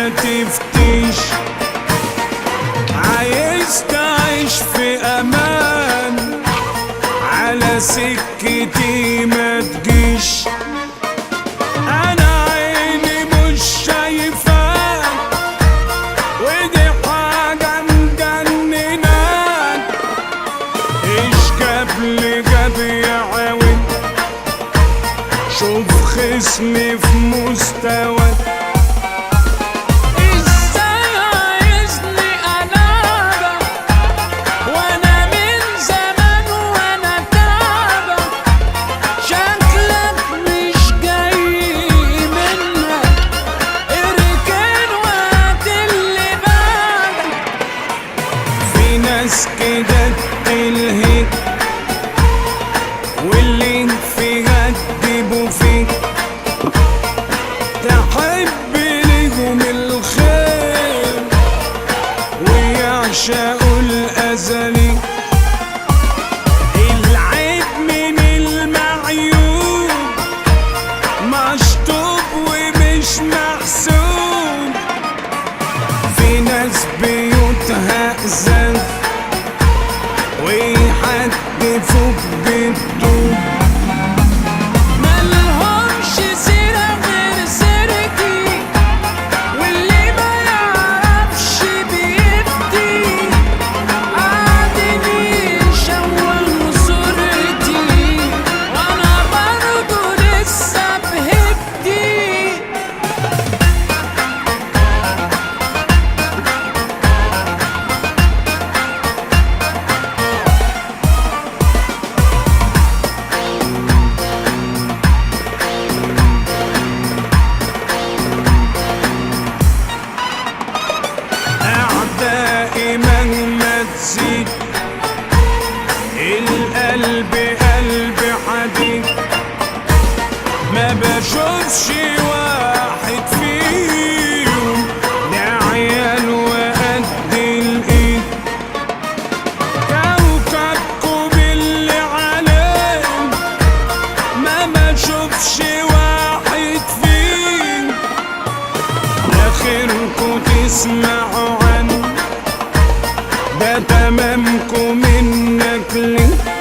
ما تفتيش، عايز تعيش في امان، على سكتي ما تجيش. انا عيني مش شايفاك، ودي حاجة مجنناك. ايش جاب يعاود، شوف خصمي في مستواك. ازاي عايزني انابك وانا من زمان وانا تعبك؟ شكلك مش جاي منك، اركن وقت اللي بعدك. في ناس كده تلهيك، واللي فيها تجيبوا فيك، تحب ليهم الخير ويعشقوا الأزلي. العيب من المعيوب مشطوب ومش محسوب. في ناس بيوتها أزاز ويحدفوك بالطوب، ملهمش سيرة غير سيرتي، واللي ما يعرفش بيفتي. قاعدين يشوهوا صورتي وانا برضه لسه بهدي. أعدائي مهما تزيد، القلب قلب حديد. ما بشوفش واحد فيهم لعيال وقد الإيد. كوكبكم اللي عليه ما بشوفش واحد فيهم، آخركم تسمعوا عنه، ده تمامكم منك ليه.